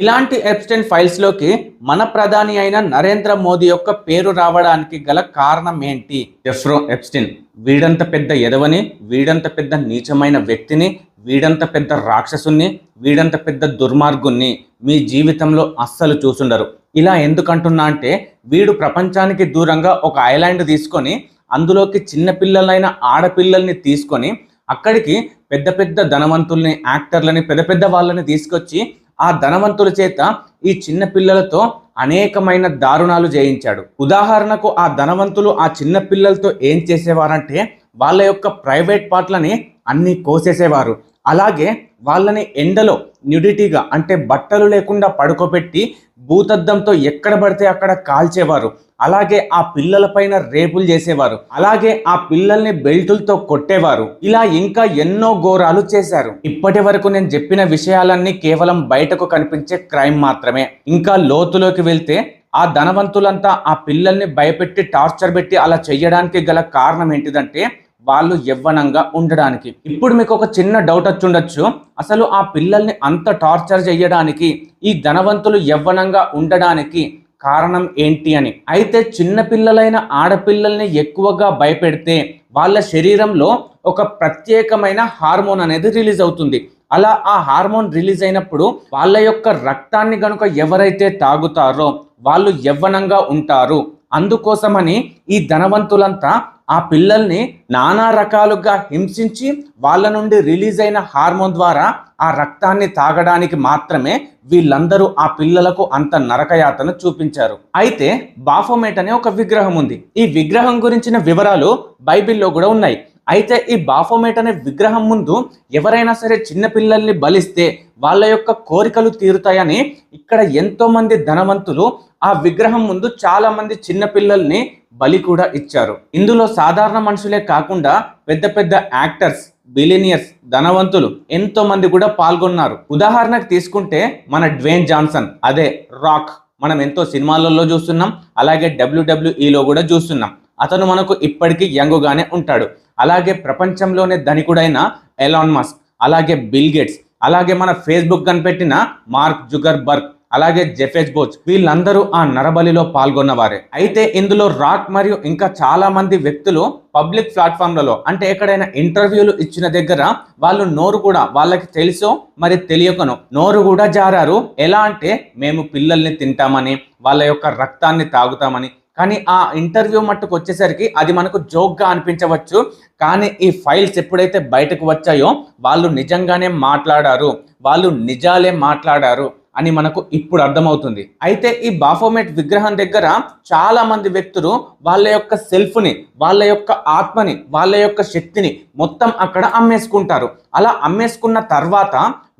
ఇలాంటి Epstein files లోకి మన ప్రధాని అయిన నరేంద్ర మోదీ యొక్క పేరు రావడానికి గల కారణం ఏంటి? జెఫ్రో ఎప్స్టైన్ వీడంత పెద్ద ఎదవని, వీడంత పెద్ద నీచమైన వ్యక్తిని, వీడంత పెద్ద రాక్షసుని, వీడంత పెద్ద దుర్మార్గుణ్ణి మీ జీవితంలో అస్సలు చూసుండరు. ఇలా ఎందుకంటున్నా అంటే వీడు ప్రపంచానికి దూరంగా ఒక ఐలాండ్ తీసుకొని అందులోకి చిన్న పిల్లలైన ఆడపిల్లల్ని తీసుకొని అక్కడికి పెద్ద పెద్ద ధనవంతుల్ని, యాక్టర్లని, పెద్ద పెద్ద వాళ్ళని తీసుకొచ్చి ఆ ధనవంతుల చేత ఈ చిన్న పిల్లలతో అనేకమైన దారుణాలు చేయించాడు. ఉదాహరణకు ఆ ధనవంతులు ఆ చిన్న పిల్లలతో ఏం చేసేవారంటే వాళ్ళ యొక్క ప్రైవేట్ పార్ట్లని అన్ని కోసేసేవారు. అలాగే వాళ్ళని ఎండలో న్యూడిటీగా అంటే బట్టలు లేకుండా పడుకోబెట్టి భూతద్దంతో ఎక్కడ పడితే అక్కడ కాల్చేవారు. అలాగే ఆ పిల్లల పైన రేపులు చేసేవారు. అలాగే ఆ పిల్లల్ని బెల్టులతో కొట్టేవారు. ఇలా ఇంకా ఎన్నో ఘోరాలు చేశారు. ఇప్పటి వరకు నేను చెప్పిన విషయాలన్నీ కేవలం బయటకు కనిపించే క్రైమ్ మాత్రమే. ఇంకా లోతులోకి వెళ్తే ఆ ధనవంతులంతా ఆ పిల్లల్ని భయపెట్టి టార్చర్ పెట్టి అలా చెయ్యడానికి గల కారణం ఏంటిదంటే వాళ్ళు యవ్వనంగా ఉండడానికి. ఇప్పుడు మీకు ఒక చిన్న డౌట్ వచ్చుండొచ్చు, అసలు ఆ పిల్లల్ని అంత టార్చర్ చేయడానికి ఈ ధనవంతులు యవ్వనంగా ఉండడానికి కారణం ఏంటి అని. అయితే చిన్న పిల్లలైన ఆడపిల్లల్ని ఎక్కువగా భయపెడితే వాళ్ళ శరీరంలో ఒక ప్రత్యేకమైన హార్మోన్ అనేది రిలీజ్ అవుతుంది. అలా ఆ హార్మోన్ రిలీజ్ అయినప్పుడు వాళ్ళ యొక్క రక్తాన్ని గనుక ఎవరైతే తాగుతారో వాళ్ళు యవ్వనంగా ఉంటారు. అందుకోసమని ఈ ధనవంతులంతా ఆ పిల్లల్ని నానా రకాలుగా హింసించి వాళ్ళ నుండి రిలీజ్ అయిన హార్మోన్ ద్వారా ఆ రక్తాన్ని తాగడానికి మాత్రమే వీళ్ళందరూ ఆ పిల్లలకు అంత నరకయాతను చూపించారు. అయితే బాఫోమెట్ అనే ఒక విగ్రహం ఉంది. ఈ విగ్రహం గురించిన వివరాలు బైబిల్లో కూడా ఉన్నాయి. అయితే ఈ బాఫోమెట్ అనే విగ్రహం ముందు ఎవరైనా సరే చిన్న పిల్లల్ని బలిస్తే వాళ్ళ యొక్క కోరికలు తీరుతాయని ఇక్కడ ఎంతో మంది ధనవంతులు ఆ విగ్రహం ముందు చాలా మంది చిన్న పిల్లల్ని బలి కూడా ఇచ్చారు. ఇందులో సాధారణ మనుషులే కాకుండా పెద్ద పెద్ద యాక్టర్స్, బిలినియర్స్, ధనవంతులు ఎంతో మంది కూడా పాల్గొన్నారు. ఉదాహరణకు తీసుకుంటే మన డ్వేన్ జాన్సన్, అదే రాక్, మనం ఎంతో సినిమాలలో చూస్తున్నాం. అలాగే WWEలో కూడా చూస్తున్నాం. అతను మనకు ఇప్పటికీ యంగుగానే ఉంటాడు. అలాగే ప్రపంచంలోనే ధనికుడైన ఎలాన్ మస్క్, అలాగే బిల్ గేట్స్, అలాగే మన ఫేస్బుక్ కనిపెట్టిన మార్క్ జుకర్బర్గ్, అలాగే జెఫ్ బెజోస్, వీళ్ళందరూ ఆ నరబలిలో పాల్గొన్నవారే. అయితే ఇందులో రాక్ మరియు ఇంకా చాలా మంది వ్యక్తులు పబ్లిక్ ప్లాట్ఫామ్లలో అంటే ఎక్కడైనా ఇంటర్వ్యూలు ఇచ్చిన దగ్గర వాళ్ళు నోరు కూడా, వాళ్ళకి తెలుసో మరి తెలియకనో నోరు కూడా జారారు. ఎలా అంటే మేము పిల్లల్ని తింటామని, వాళ్ళ యొక్క రక్తాన్ని తాగుతామని. కానీ ఆ ఇంటర్వ్యూ మట్టుకు వచ్చేసరికి అది మనకు జోక్గా అనిపించవచ్చు. కానీ ఈ ఫైల్స్ ఎప్పుడైతే బయటకు వచ్చాయో వాళ్ళు నిజంగానే మాట్లాడారు, వాళ్ళు నిజాలే మాట్లాడారు అని మనకు ఇప్పుడు అర్థమవుతుంది. అయితే ఈ బాఫోమెట్ విగ్రహం దగ్గర చాలా మంది వ్యక్తులు వాళ్ళ యొక్క సెల్ఫ్ని, వాళ్ళ యొక్క ఆత్మని, వాళ్ళ యొక్క శక్తిని మొత్తం అక్కడ అమ్మేసుకుంటారు. అలా అమ్మేసుకున్న తర్వాత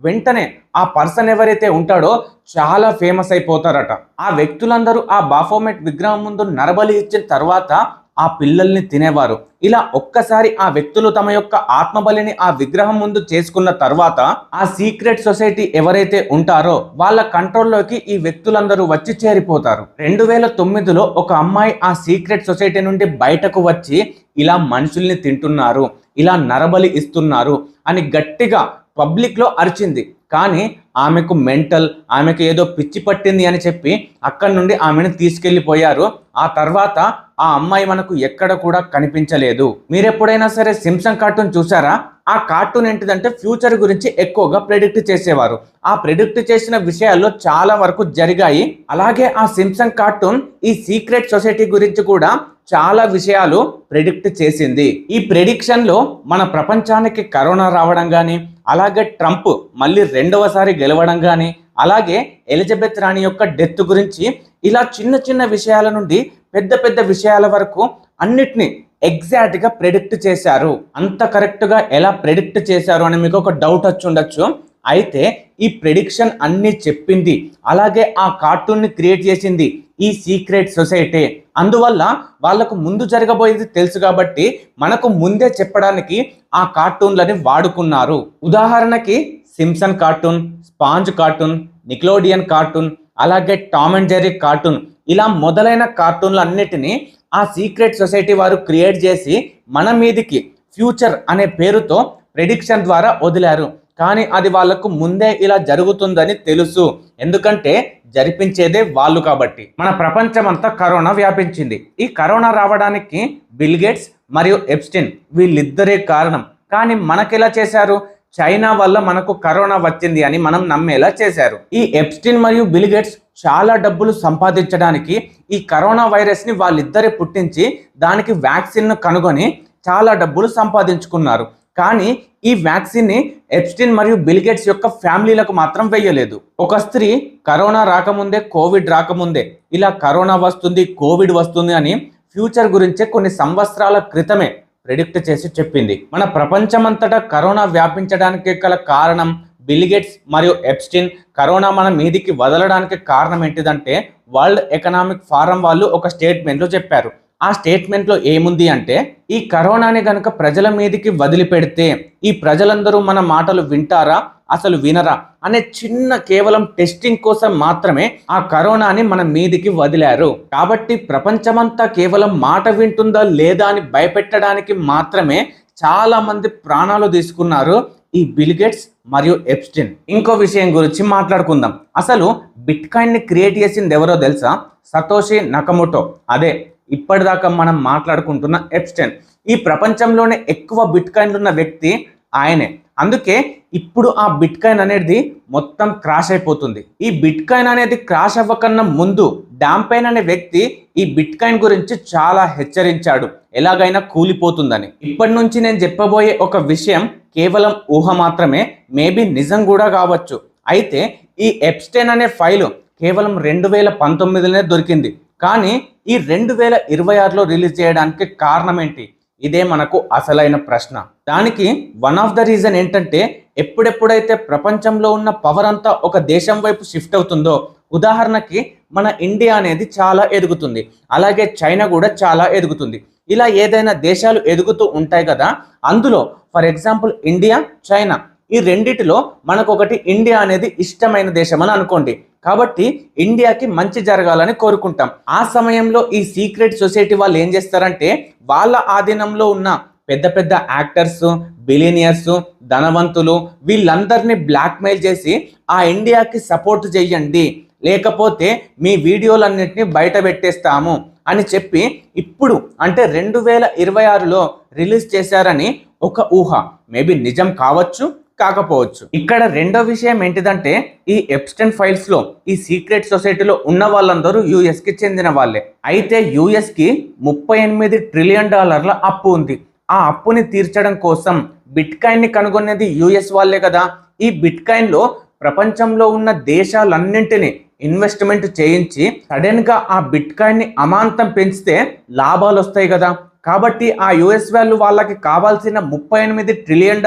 వెంటనే ఆ పర్సన్ ఎవరైతే ఉంటాడో చాలా ఫేమస్ అయిపోతారట. ఆ వ్యక్తులందరూ ఆ బాఫోమెట్ విగ్రహం ముందు నరబలి ఇచ్చిన తర్వాత ఆ పిల్లల్ని తినేవారు. ఇలా ఒక్కసారి ఆ వ్యక్తులు తమ యొక్క ఆత్మబలిని ఆ విగ్రహం ముందు చేసుకున్న తర్వాత ఆ సీక్రెట్ సొసైటీ ఎవరైతే ఉంటారో వాళ్ళ కంట్రోల్లోకి ఈ వ్యక్తులందరూ వచ్చి చేరిపోతారు. 2009లో ఒక అమ్మాయి ఆ సీక్రెట్ సొసైటీ నుండి బయటకు వచ్చి ఇలా మనుషుల్ని తింటున్నారు, ఇలా నరబలి ఇస్తున్నారు అని గట్టిగా పబ్లిక్లో అరిచింది. కానీ ఆమెకు మెంటల్, ఆమెకు ఏదో పిచ్చి పట్టింది అని చెప్పి అక్కడి నుండి ఆమెను తీసుకెళ్ళిపోయారు. ఆ తర్వాత ఆ అమ్మాయి మనకు ఎక్కడ కూడా కనిపించలేదు. మీరు ఎప్పుడైనా సరే సింప్సన్ కార్టూన్ చూసారా? ఆ కార్టూన్ ఏంటిదంటే ఫ్యూచర్ గురించి ఎక్కువగా ప్రెడిక్ట్ చేసేవారు. ఆ ప్రెడిక్ట్ చేసిన విషయాల్లో చాలా వరకు జరిగాయి. అలాగే ఆ సింప్సన్ కార్టూన్ ఈ సీక్రెట్ సొసైటీ గురించి కూడా చాలా విషయాలు ప్రెడిక్ట్ చేసింది. ఈ ప్రెడిక్షన్ లో మన ప్రపంచానికి కరోనా రావడం కానీ, అలాగే ట్రంప్ మళ్ళీ రెండవసారి గెలవడం కానీ, అలాగే ఎలిజబెత్ రాణి యొక్క డెత్ గురించి, ఇలా చిన్న చిన్న విషయాల నుండి పెద్ద పెద్ద విషయాల వరకు అన్నిటినీ ఎగ్జాక్ట్గా ప్రెడిక్ట్ చేశారు. అంత కరెక్ట్గా ఎలా ప్రెడిక్ట్ చేశారు అని మీకు ఒక డౌట్ వచ్చి ఉండొచ్చు. అయితే ఈ ప్రెడిక్షన్ అన్ని చెప్పింది, అలాగే ఆ కార్టూన్ని క్రియేట్ చేసింది ఈ సీక్రెట్ సొసైటీ. అందువల్ల వాళ్ళకు ముందు జరగబోయేది తెలుసు కాబట్టి మనకు ముందే చెప్పడానికి ఆ కార్టూన్లని వాడుకున్నారు. ఉదాహరణకి Simpson cartoon, sponge cartoon, Nickelodeon cartoon, అలాగే టామ్ అండ్ జెర్రీ కార్టూన్, ఇలా మొదలైన కార్టూన్లు అన్నిటినీ ఆ సీక్రెట్ సొసైటీ వారు క్రియేట్ చేసి మన మీదికి ఫ్యూచర్ అనే పేరుతో ప్రెడిక్షన్ ద్వారా వదిలారు. కానీ అది వాళ్ళకు ముందే ఇలా జరుగుతుందని తెలుసు, ఎందుకంటే జరిపించేదే వాళ్ళు కాబట్టి. మన ప్రపంచమంతా కరోనా వ్యాపించింది. ఈ కరోనా రావడానికి బిల్ గేట్స్ మరియు ఎప్స్టీన్ వీళ్ళిద్దరే కారణం. కానీ మనకెలా చేశారు? చైనా వల్ల మనకు కరోనా వచ్చింది అని మనం నమ్మేలా చేశారు. ఈ ఎప్స్టీన్ మరియు బిల్ గేట్స్ చాలా డబ్బులు సంపాదించడానికి ఈ కరోనా వైరస్ ని వాళ్ళిద్దరే పుట్టించి దానికి వ్యాక్సిన్ ను కనుగొని చాలా డబ్బులు సంపాదించుకున్నారు. కానీ ఈ వ్యాక్సిన్ ని ఎప్స్టీన్ మరియు బిల్ గేట్స్ యొక్క ఫ్యామిలీలకు మాత్రం వేయలేదు. ఒక స్త్రీ కరోనా రాకముందే, కోవిడ్ రాకముందే ఇలా కరోనా వస్తుంది, కోవిడ్ వస్తుంది అని ఫ్యూచర్ గురించే కొన్ని సంవత్సరాల క్రితమే ప్రెడిక్ట్ చేసి చెప్పింది. మన ప్రపంచమంతటా కరోనా వ్యాపించడానికి గల కారణం బిల్ గేట్స్ మరియు ఎప్స్టీన్. కరోనా మన మీదికి వదలడానికి కారణం ఏంటిదంటే వరల్డ్ ఎకనామిక్ ఫోరం వాళ్ళు ఒక స్టేట్మెంట్లో చెప్పారు. ఆ స్టేట్మెంట్లో ఏముంది అంటే, ఈ కరోనాని గనుక ప్రజల మీదికి వదిలిపెడితే ఈ ప్రజలందరూ మన మాటలు వింటారా, అసలు వినరా అనే చిన్న కేవలం టెస్టింగ్ కోసం మాత్రమే ఆ కరోనాని మన మీదికి వదిలారు. కాబట్టి ప్రపంచమంతా కేవలం మాట వింటుందా లేదా అని భయపెట్టడానికి మాత్రమే చాలా మంది ప్రాణాలు తీసుకున్నారు ఈ బిల్ గేట్స్ మరియు ఎప్స్టీన్. ఇంకో విషయం గురించి మాట్లాడుకుందాం. అసలు బిట్ కాయిన్ ని క్రియేట్ చేసింది ఎవరో తెలుసా? Satoshi Nakamoto. అదే ఇప్పటిదాకా మనం మాట్లాడుకుంటున్న ఎప్స్టీన్. ఈ ప్రపంచంలోనే ఎక్కువ బిట్ కాయిన్లు ఉన్న వ్యక్తి ఆయనే. అందుకే ఇప్పుడు ఆ బిట్ కాయిన్ అనేది మొత్తం క్రాష్ అయిపోతుంది. ఈ బిట్ కాయిన్ అనేది క్రాష్ అవ్వకన్నా ముందు డాంపైన్ అనే వ్యక్తి ఈ బిట్ కాయిన్ గురించి చాలా హెచ్చరించాడు, ఎలాగైనా కూలిపోతుందని. ఇప్పటి నుంచి నేను చెప్పబోయే ఒక విషయం కేవలం ఊహ మాత్రమే, మేబీ నిజం కూడా కావచ్చు. అయితే ఈ ఎప్స్టీన్ అనే ఫైలు కేవలం 2019లోనే దొరికింది. కానీ ఈ 2026లో రిలీజ్ చేయడానికి కారణం ఏంటి? ఇదే మనకు అసలైన ప్రశ్న. దానికి వన్ ఆఫ్ ద రీజన్ ఏంటంటే, ఎప్పుడెప్పుడైతే ప్రపంచంలో ఉన్న పవర్ అంతా ఒక దేశం వైపు షిఫ్ట్ అవుతుందో, ఉదాహరణకి మన ఇండియా అనేది చాలా ఎదుగుతుంది, అలాగే చైనా కూడా చాలా ఎదుగుతుంది. ఇలా ఏదైనా దేశాలు ఎదుగుతూ ఉంటాయి కదా, అందులో ఫర్ ఎగ్జాంపుల్ ఇండియా, చైనా, ఈ రెండిటిలో మనకు ఒకటి ఇండియా అనేది ఇష్టమైన దేశం అని అనుకోండి. కాబట్టి ఇండియాకి మంచి జరగాలని కోరుకుంటాం. ఆ సమయంలో ఈ సీక్రెట్ సొసైటీ వాళ్ళు ఏం చేస్తారంటే, వాళ్ళ ఆధీనంలో ఉన్న పెద్ద పెద్ద యాక్టర్స్, బిలియనియర్స్, ధనవంతులు వీళ్ళందరినీ బ్లాక్మెయిల్ చేసి ఆ ఇండియాకి సపోర్ట్ చేయండి, లేకపోతే మీ వీడియోలన్నింటినీ బయట పెట్టేస్తాము అని చెప్పి ఇప్పుడు అంటే 2026లో రిలీజ్ చేశారని ఒక ఊహ. మేబీ నిజం కావచ్చు, కాకపోవచ్చు. ఇక్కడ రెండో విషయం ఏంటిదంటే, ఈ ఎప్స్టీన్ ఫైల్స్ లో ఈ సీక్రెట్ సొసైటీలో ఉన్న వాళ్ళందరూ యుఎస్ కి చెందిన వాళ్ళే. అయితే యుఎస్ కి $38 ట్రిలియన్ అప్పు ఉంది. ఆ అప్పుని తీర్చడం కోసం బిట్ కాయిన్ ని కనుగొనేది యుఎస్ వాళ్ళే కదా. ఈ బిట్ కాయిన్ లో ప్రపంచంలో ఉన్న దేశాలన్నింటినీ ఇన్వెస్ట్మెంట్ చేయించి సడన్ గా ఆ బిట్ కాయిన్ ని అమాంతం పెంచితే లాభాలు వస్తాయి కదా. కాబట్టి ఆ యుఎస్ వాళ్ళు వాళ్ళకి కావాల్సిన $38 ట్రిలియన్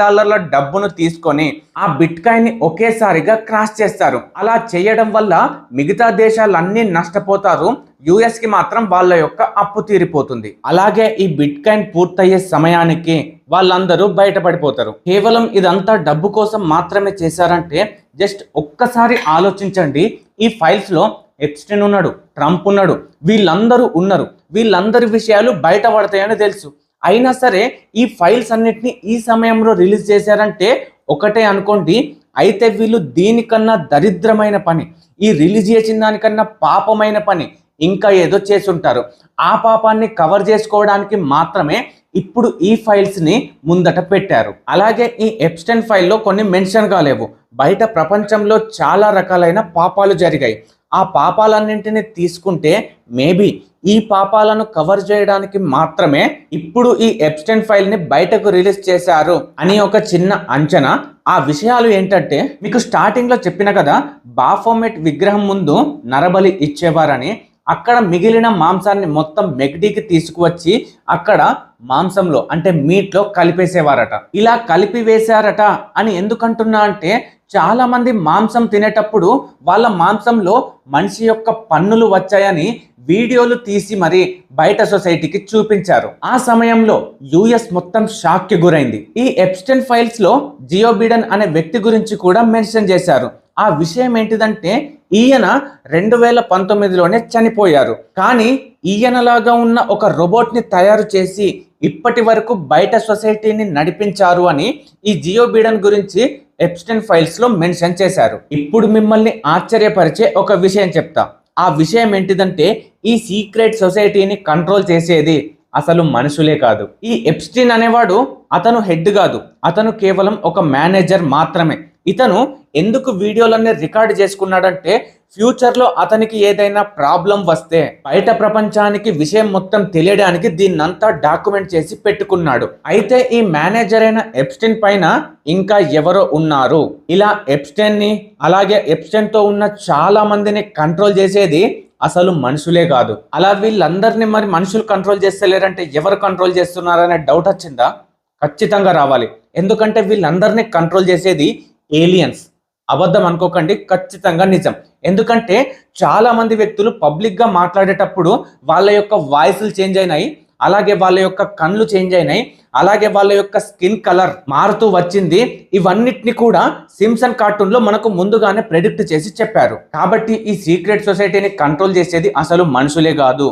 డబ్బును తీసుకొని ఆ బిట్ కాయిన్ ని ఒకేసారిగా క్రాష్ చేస్తారు. అలా చేయడం వల్ల మిగతా దేశాలన్నీ నష్టపోతారు, యుఎస్ కి మాత్రం వాళ్ళ యొక్క అప్పు తీరిపోతుంది. అలాగే ఈ బిట్ కాయిన్ పూర్తయ్యే సమయానికి వాళ్ళందరూ బయటపడిపోతారు. కేవలం ఇదంతా డబ్బు కోసం మాత్రమే చేశారంటే జస్ట్ ఒక్కసారి ఆలోచించండి. ఈ ఫైల్స్ లో ఎప్స్టీన్ ఉన్నాడు, ట్రంప్ ఉన్నాడు, వీళ్ళందరూ ఉన్నారు. వీళ్ళందరి విషయాలు బయట పడతాయని తెలుసు. అయినా సరే ఈ ఫైల్స్ అన్నిటిని ఈ సమయంలో రిలీజ్ చేశారంటే ఒకటే అనుకోండి, అయితే వీళ్ళు దీనికన్నా దరిద్రమైన పని, ఈ రిలీజ్ చేసిన దానికన్నా పాపమైన పని ఇంకా ఏదో చేసుంటారు. ఆ పాపాన్ని కవర్ చేసుకోవడానికి మాత్రమే ఇప్పుడు ఈ ఫైల్స్ ని ముందట పెట్టారు. అలాగే ఈ ఎప్స్టీన్ ఫైల్లో కొన్ని మెన్షన్ కాలేవు. బయట ప్రపంచంలో చాలా రకాలైన పాపాలు జరిగాయి. ఆ పాపాలన్నింటినీ తీసుకుంటే మేబీ ఈ పాపాలను కవర్ చేయడానికి మాత్రమే ఇప్పుడు ఈ ఎప్స్టీన్ ఫైల్ ని బయటకు రిలీజ్ చేశారు అని ఒక చిన్న అంచనా. ఆ విషయాలు ఏంటంటే, మీకు స్టార్టింగ్ లో చెప్పిన కదా, బాఫోమెట్ విగ్రహం ముందు నరబలి ఇచ్చేవారని. అక్కడ మిగిలిన మాంసాన్ని మొత్తం మెగ్డీకి తీసుకువచ్చి అక్కడ మాంసంలో అంటే మీట్లో కలిపేసేవారట. ఇలా కలిపి వేశారట అని ఎందుకంటున్నా అంటే, చాలా మంది మాంసం తినేటప్పుడు వాళ్ళ మాంసంలో మనిషి యొక్క పన్నులు వచ్చాయని వీడియోలు తీసి మరి బయట సొసైటీకి చూపించారు. ఆ సమయంలో యుఎస్ మొత్తం షాక్ కి గురైంది. ఈ ఎప్స్టీన్ ఫైల్స్ లో జియో బిడెన్ అనే వ్యక్తి గురించి కూడా మెన్షన్ చేశారు. ఆ విషయం ఏంటిదంటే, ఈయన 2019లోనే చనిపోయారు. కానీ ఈయనలాగా ఉన్న ఒక రోబోట్ ని తయారు చేసి ఇప్పటి వరకు బయట సొసైటీని నడిపించారు అని ఈ జియో బిడెన్ గురించి ఎప్స్టైన్ ఫైల్స్ లో మెన్షన్ చేశారు. ఇప్పుడు మిమ్మల్ని ఆశ్చర్యపరిచే ఒక విషయం చెప్తా. ఆ విషయం ఏంటిదంటే ఈ సీక్రెట్ సొసైటీని కంట్రోల్ చేసేది అసలు మనుషులే కాదు. ఈ ఎప్స్టైన్ అనేవాడు అతను హెడ్ కాదు, అతను కేవలం ఒక మేనేజర్ మాత్రమే. ఇతను ఎందుకు వీడియోలన్నీ రికార్డ్ చేసుకున్నాడంటే ఫ్యూచర్లో అతనికి ఏదైనా ప్రాబ్లం వస్తే బయట ప్రపంచానికి విషయం మొత్తం తెలియడానికి దీన్నంతా డాక్యుమెంట్ చేసి పెట్టుకున్నాడు. అయితే ఈ మేనేజర్ అయిన ఎప్స్టైన్ పైన ఇంకా ఎవరో ఉన్నారు. ఇలా ఎప్స్టైన్ ని అలాగే ఎప్స్టైన్ తో ఉన్న చాలా మందిని కంట్రోల్ చేసేది అసలు మనుషులే కాదు. అలా వీళ్ళందరినీ మరి మనుషులు కంట్రోల్ చేస్తలేరంటే ఎవరు కంట్రోల్ చేస్తున్నారనే డౌట్ వచ్చిందా? ఖచ్చితంగా రావాలి. ఎందుకంటే వీళ్ళందరినీ కంట్రోల్ చేసేది ఏలియన్స్. అబద్ధం అనుకోకండి, ఖచ్చితంగా నిజం. ఎందుకంటే చాలా మంది వ్యక్తులు పబ్లిక్ గా మాట్లాడేటప్పుడు వాళ్ళ యొక్క వాయిస్లు చేంజ్ అయినాయి, అలాగే వాళ్ళ యొక్క కళ్ళు చేంజ్ అయినాయి, అలాగే వాళ్ళ యొక్క స్కిన్ కలర్ మారుతూ వచ్చింది. ఇవన్నిటిని కూడా సింప్సన్ కార్టూన్ లో మనకు ముందుగానే ప్రెడిక్ట్ చేసి చెప్పారు. కాబట్టి ఈ సీక్రెట్ సొసైటీని కంట్రోల్ చేసేది అసలు మనుషులే కాదు,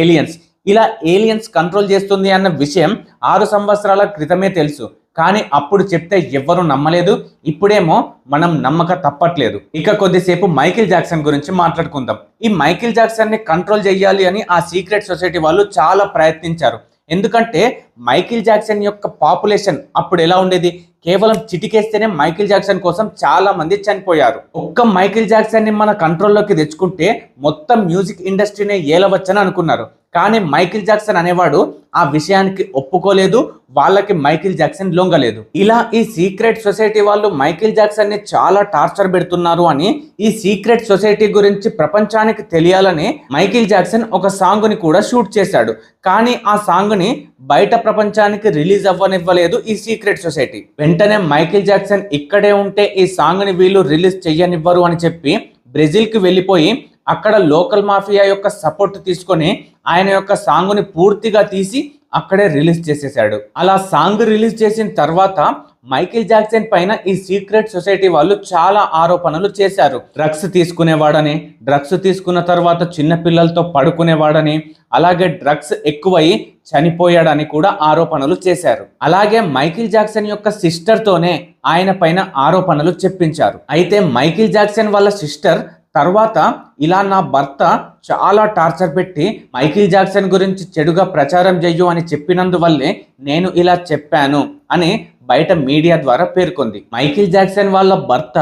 ఏలియన్స్. ఇలా ఏలియన్స్ కంట్రోల్ చేస్తుంది అన్న విషయం 6 సంవత్సరాల క్రితమే తెలుసు, కానీ అప్పుడు చెప్తే ఎవ్వరూ నమ్మలేదు. ఇప్పుడేమో మనం నమ్మక తప్పట్లేదు. ఇక కొద్దిసేపు మైకేల్ జాక్సన్ గురించి మాట్లాడుకుందాం. ఈ మైకేల్ జాక్సన్ ని కంట్రోల్ చేయాలి అని ఆ సీక్రెట్ సొసైటీ వాళ్ళు చాలా ప్రయత్నించారు. ఎందుకంటే మైకేల్ జాక్సన్ యొక్క పాపులేషన్ అప్పుడు ఎలా ఉండేది? కేవలం చిటికేస్తేనే మైకేల్ జాక్సన్ కోసం చాలా మంది చనిపోయారు. ఒక్క మైకేల్ జాక్సన్ ని మన కంట్రోల్లోకి తెచ్చుకుంటే మొత్తం మ్యూజిక్ ఇండస్ట్రీనే ఏలవచ్చని అనుకున్నారు. కానీ మైకేల్ జాక్సన్ అనేవాడు ఆ విషయానికి ఒప్పుకోలేదు, వాళ్ళకి మైకేల్ జాక్సన్ లొంగలేదు. ఇలా ఈ సీక్రెట్ సొసైటీ వాళ్ళు మైకేల్ జాక్సన్ ని చాలా టార్చర్ పెడుతున్నారు అని, ఈ సీక్రెట్ సొసైటీ గురించి ప్రపంచానికి తెలియాలని మైకేల్ జాక్సన్ ఒక సాంగ్ ని కూడా షూట్ చేశాడు. కానీ ఆ సాంగ్ ని బయట ప్రపంచానికి రిలీజ్ అవ్వనివ్వలేదు ఈ సీక్రెట్ సొసైటీ. వెంటనే మైకేల్ జాక్సన్ ఇక్కడే ఉంటే ఈ సాంగ్ ని వీళ్ళు రిలీజ్ చెయ్యనివ్వరు అని చెప్పి బ్రెజిల్ కి వెళ్ళిపోయి అక్కడ లోకల్ మాఫియా యొక్క సపోర్ట్ తీసుకొని ఆయన యొక్క సాంగ్ ని పూర్తిగా తీసి అక్కడే రిలీజ్ చేసేసాడు. అలా సాంగ్ రిలీజ్ చేసిన తర్వాత మైకేల్ జాక్సన్ పైన ఈ సీక్రెట్ సొసైటీ వాళ్ళు చాలా ఆరోపణలు చేశారు. డ్రగ్స్ తీసుకునేవాడని, డ్రగ్స్ తీసుకున్న తర్వాత చిన్న పిల్లలతో పడుకునేవాడని, అలాగే డ్రగ్స్ ఎక్కువై చనిపోయాడని కూడా ఆరోపణలు చేశారు. అలాగే మైకేల్ జాక్సన్ యొక్క సిస్టర్ తోనే ఆయన పైన ఆరోపణలు చెప్పించారు. అయితే మైకేల్ జాక్సన్ వాళ్ళ సిస్టర్ తర్వాత ఇలా నా భర్త చాలా టార్చర్ పెట్టి మైకేల్ జాక్సన్ గురించి చెడుగా ప్రచారం చెయ్యు అని చెప్పినందువల్లే నేను ఇలా చెప్పాను అని బయట మీడియా ద్వారా పేర్కొంది. మైకేల్ జాక్సన్ వాళ్ళ భర్త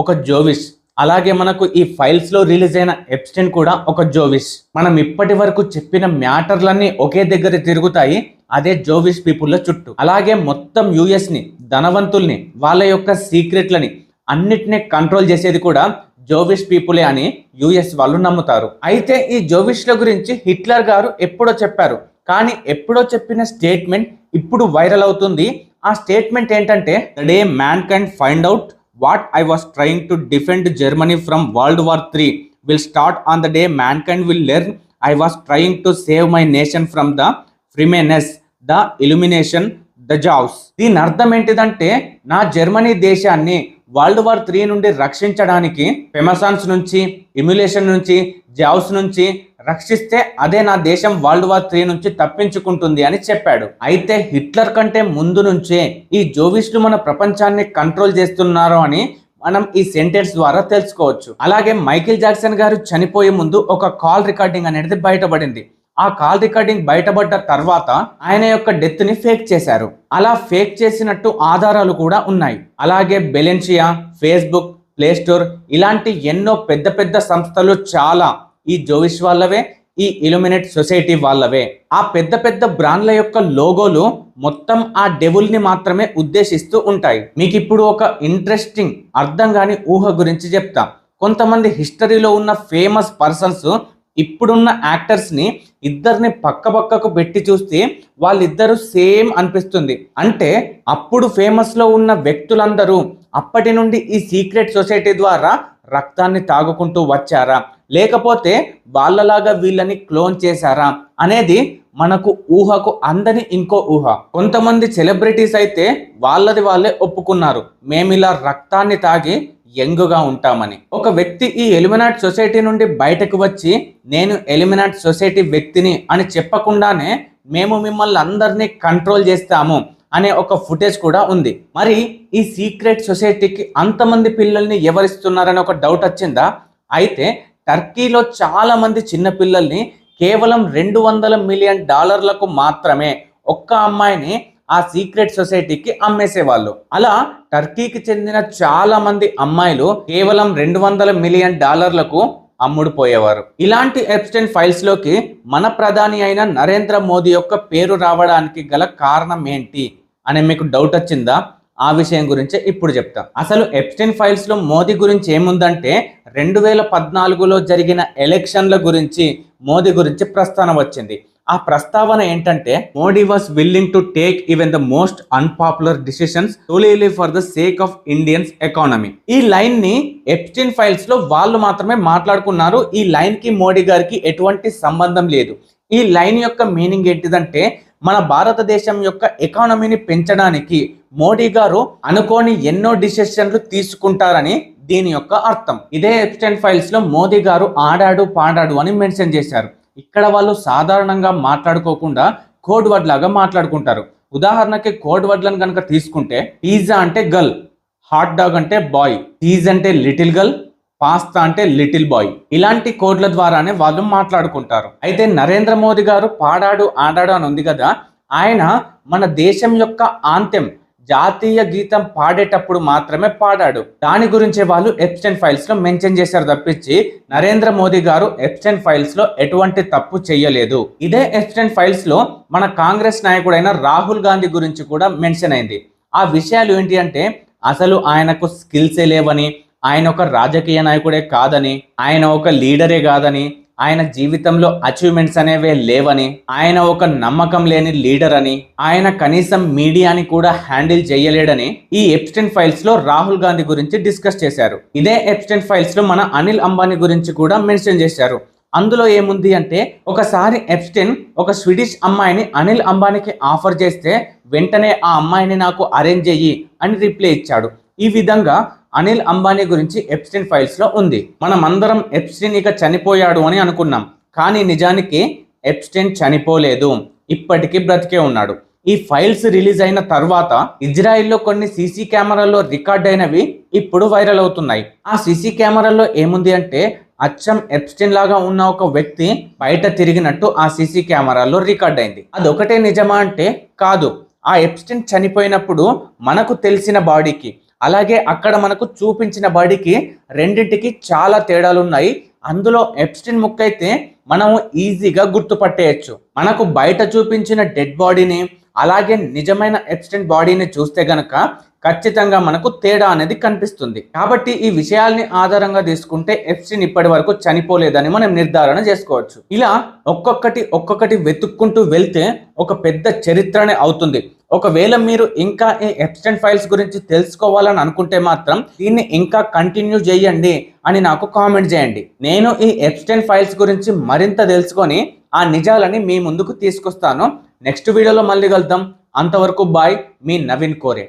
ఒక జోవిష్, అలాగే మనకు ఈ ఫైల్స్ లో రిలీజ్ అయిన ఎప్స్టైన్ కూడా ఒక జోవిష్. మనం ఇప్పటి వరకు చెప్పిన మ్యాటర్లన్నీ ఒకే దగ్గర తిరుగుతాయి, అదే జోవిష్ పీపుల్ చుట్టూ. అలాగే మొత్తం యుఎస్ ని, ధనవంతుల్ని, వాళ్ళ యొక్క సీక్రెట్లని అన్నిటినీ కంట్రోల్ చేసేది కూడా జోవిష్ పీపులే అని యుఎస్ వాళ్ళు నమ్ముతారు. అయితే ఈ జోవిష్ల గురించి హిట్లర్ గారు ఎప్పుడో చెప్పారు, కానీ ఎప్పుడో చెప్పిన స్టేట్మెంట్ ఇప్పుడు వైరల్ అవుతుంది. ఆ స్టేట్మెంట్ ఏంటంటే, the day mankind find out what I was trying to defend Germany from World War 3 will start on the day mankind will learn I was trying to save my nation from the Freemasons, the illumination, the Jews. దీని అర్థం ఏంటిదంటే, నా Germany దేశాన్ని world War 3 నుండి రక్షించడానికి ఫెమసాన్స్ నుంచి, ఇమ్యులేషన్ నుంచి, జావ్స్ నుంచి రక్షిస్తే అదే నా దేశం వరల్డ్ వార్ 3 నుంచి తప్పించుకుంటుంది అని చెప్పాడు. అయితే హిట్లర్ కంటే ముందు నుంచే ఈ జోవిష్లు మన ప్రపంచాన్ని కంట్రోల్ చేస్తున్నారు అని మనం ఈ సెంటెన్స్ ద్వారా తెలుసుకోవచ్చు. అలాగే మైకేల్ జాక్సన్ గారు చనిపోయే ముందు ఒక కాల్ రికార్డింగ్ అనేది బయటపడింది. ఆ కాల్ రికార్డింగ్ బయటపడ్డ తర్వాత ఆయన యొక్క డెత్ ని ఫేక్ చేశారు. అలా ఫేక్ చేసినట్టు ఆధారాలు కూడా ఉన్నాయి. అలాగే బెలెన్షియా, ఫేస్బుక్, ప్లే స్టోర్ ఇలాంటి ఎన్నో పెద్ద పెద్ద సంస్థలు చాలా ఈ జోవిష్ వాళ్ళవే, ఈ ఇల్యూమినేట్ సొసైటీ వాళ్ళవే. ఆ పెద్ద పెద్ద బ్రాండ్ల యొక్క లోగోలు మొత్తం ఆ డెవిల్ ని మాత్రమే ఉద్దేశిస్తూ ఉంటాయి. మీకు ఇప్పుడు ఒక ఇంట్రెస్టింగ్ అర్థం కాని ఊహ గురించి చెప్తా. కొంతమంది హిస్టరీలో ఉన్న ఫేమస్ పర్సన్స్ ఇప్పుడున్న యాక్టర్స్ ని ఇద్దరిని పక్కకు పెట్టి చూస్తే వాళ్ళిద్దరూ సేమ్ అనిపిస్తుంది. అంటే అప్పుడు ఫేమస్ లో ఉన్న వ్యక్తులందరూ అప్పటి నుండి ఈ సీక్రెట్ సొసైటీ ద్వారా రక్తాన్ని తాగుకుంటూ వచ్చారా, లేకపోతే వాళ్ళలాగా వీళ్ళని క్లోన్ చేశారా అనేది మనకు ఊహకు అందని ఇంకో ఊహ. కొంతమంది సెలబ్రిటీస్ అయితే వాళ్ళది వాళ్ళే ఒప్పుకున్నారు, మేమిలా రక్తాన్ని తాగి యంగుగా ఉంటామని. ఒక వ్యక్తి ఈ ఎలిమినాట్ సొసైటీ నుండి బయటకు వచ్చి నేను ఎలిమినాట్ సొసైటీ వ్యక్తిని అని చెప్పకుండానే మేము మిమ్మల్ని అందరినీ కంట్రోల్ చేస్తాము, అనే ఒక ఫుటేజ్ కూడా ఉంది. మరి ఈ సీక్రెట్ సొసైటీకి అంతమంది పిల్లల్ని ఎవరిస్తున్నారని ఒక డౌట్ వచ్చిందా? అయితే టర్కీలో చాలా మంది చిన్న పిల్లల్ని కేవలం $200 మిలియన్ మాత్రమే ఒక్క అమ్మాయిని ఆ సీక్రెట్ సొసైటీకి అమ్మేసేవాళ్ళు. అలా టర్కీకి చెందిన చాలా మంది అమ్మాయిలు కేవలం $200 మిలియన్ అమ్ముడుపోయేవారు. ఇలాంటి ఎప్స్టైన్ ఫైల్స్ లోకి మన ప్రధాని అయిన నరేంద్ర మోదీ యొక్క పేరు రావడానికి గల కారణం ఏంటి అనే మీకు డౌట్ వచ్చిందా? ఆ విషయం గురించి ఇప్పుడు చెప్తా. అసలు ఎప్స్టైన్ ఫైల్స్ లో మోదీ గురించి ఏముందంటే 2014లో జరిగిన ఎలక్షన్ల గురించి మోదీ గురించి ప్రస్తావన వచ్చింది. ఆ ప్రస్తావన ఏంటంటే Modi was willing to take even the most unpopular decisions solely for the sake of Indians economy. ఈ లైన్ ని ఎప్స్టైన్ ఫైల్స్ లో వాళ్ళు మాత్రమే మాట్లాడుకున్నారు. ఈ లైన్ కి మోడీ గారికి ఎటువంటి సంబంధం లేదు. ఈ లైన్ యొక్క మీనింగ్ ఏంటిదంటే మన భారతదేశం యొక్క ఎకానమీని పెంచడానికి మోడీ గారు అనుకోని ఎన్నో డిసిషన్లు తీసుకుంటారని దీని యొక్క అర్థం. ఇదే ఎప్స్టైన్ ఫైల్స్ లో మోదీ గారు ఆడాడు పాడాడు అని మెన్షన్ చేశారు. ఇక్కడ వాళ్ళు సాధారణంగా మాట్లాడుకోకుండా కోడ్ వర్డ్ లాగా మాట్లాడుకుంటారు. ఉదాహరణకి కోడ్ వర్డ్లను కనుక తీసుకుంటే పిజ్జా అంటే గర్ల్, హాట్ డాగ్ అంటే బాయ్, చీజ్ అంటే లిటిల్ గర్ల్, పాస్తా అంటే లిటిల్ బాయ్. ఇలాంటి కోడ్ల ద్వారానే వాళ్ళు మాట్లాడుకుంటారు. అయితే నరేంద్ర మోదీ గారు పాడాడు ఆడాడు అని ఉంది కదా, ఆయన మన దేశం యొక్క ఆంతెం జాతీయ గీతం పాడేటప్పుడు మాత్రమే పాడాడు. దాని గురించే వాళ్ళు ఎప్స్టైన్ ఫైల్స్ లో మెన్షన్ చేశారు తప్పించి నరేంద్ర మోదీ గారు ఎప్స్టైన్ ఫైల్స్ లో ఎటువంటి తప్పు చేయలేదు. ఇదే ఎప్స్టైన్ ఫైల్స్ లో మన కాంగ్రెస్ నాయకుడైన రాహుల్ గాంధీ గురించి కూడా మెన్షన్ అయింది. ఆ విషయాలు ఏంటి అంటే అసలు ఆయనకు స్కిల్సే లేవని, ఆయన ఒక రాజకీయ నాయకుడే కాదని, ఆయన ఒక లీడరే కాదని, ఆయన జీవితంలో అచీవ్మెంట్స్ అనేవే లేవని, ఆయన ఒక నమ్మకం లేని లీడర్ అని, ఆయన కనీసం మీడియాని కూడా హ్యాండిల్ చేయలేడని ఈ ఎప్స్టైన్ ఫైల్స్ లో రాహుల్ గాంధీ గురించి డిస్కస్ చేశారు. ఇదే ఎప్స్టైన్ ఫైల్స్ లో మన అనిల్ అంబానీ గురించి కూడా మెన్షన్ చేశారు. అందులో ఏముంది అంటే ఒకసారి ఎప్స్టైన్ ఒక స్వీడిష్ అమ్మాయిని అనిల్ అంబానీకి ఆఫర్ చేస్తే వెంటనే ఆ అమ్మాయిని నాకు అరేంజ్ చెయ్యి అని రిప్లై ఇచ్చాడు. ఈ విధంగా అనిల్ అంబానీ గురించి ఎప్స్టైన్ ఫైల్స్ లో ఉంది. మనం అందరం ఎప్స్టైన్ ఇక చనిపోయాడు అని అనుకున్నాం, కానీ నిజానికి ఎప్స్టైన్ చనిపోలేదు, ఇప్పటికీ బ్రతికే ఉన్నాడు. ఈ ఫైల్స్ రిలీజ్ అయిన తర్వాత ఇజ్రాయెల్లో కొన్ని సీసీ కెమెరాల్లో రికార్డ్ అయినవి ఇప్పుడు వైరల్ అవుతున్నాయి. ఆ సీసీ కెమెరాల్లో ఏముంది అంటే అచ్చం ఎప్స్టైన్ లాగా ఉన్న ఒక వ్యక్తి బయట తిరిగినట్టు ఆ సీసీ కెమెరాల్లో రికార్డ్ అయింది. అదొకటే నిజమా అంటే కాదు. ఆ ఎప్స్టైన్ చనిపోయినప్పుడు మనకు తెలిసిన బాడీకి అలాగే అక్కడ మనకు చూపించిన బాడీకి రెండింటికి చాలా తేడాలు ఉన్నాయి. అందులో ఎప్స్టైన్ ముక్క అయితే మనము ఈజీగా గుర్తుపట్టేయచ్చు. మనకు బయట చూపించిన డెడ్ బాడీని అలాగే నిజమైన ఎప్స్టైన్ బాడీని చూస్తే గనక ఖచ్చితంగా మనకు తేడా అనేది కనిపిస్తుంది. కాబట్టి ఈ విషయాల్ని ఆధారంగా తీసుకుంటే ఎప్స్టైన్ ఇప్పటి వరకు చనిపోలేదని మనం నిర్ధారణ చేసుకోవచ్చు. ఇలా ఒక్కొక్కటి వెతుక్కుంటూ వెళ్తే ఒక పెద్ద చరిత్రనే అవుతుంది. ఒకవేళ మీరు ఇంకా ఈ ఎప్స్టైన్ ఫైల్స్ గురించి తెలుసుకోవాలని అనుకుంటే మాత్రం దీన్ని ఇంకా కంటిన్యూ చేయండి అని నాకు కామెంట్ చేయండి. నేను ఈ ఎప్స్టైన్ ఫైల్స్ గురించి మరింత తెలుసుకొని ఆ నిజాలని మీ ముందుకు తీసుకొస్తాను. నెక్స్ట్ వీడియోలో మళ్ళీ కలుద్దాం. అంతవరకు బాయ్, మీ నవీన్ కోరే.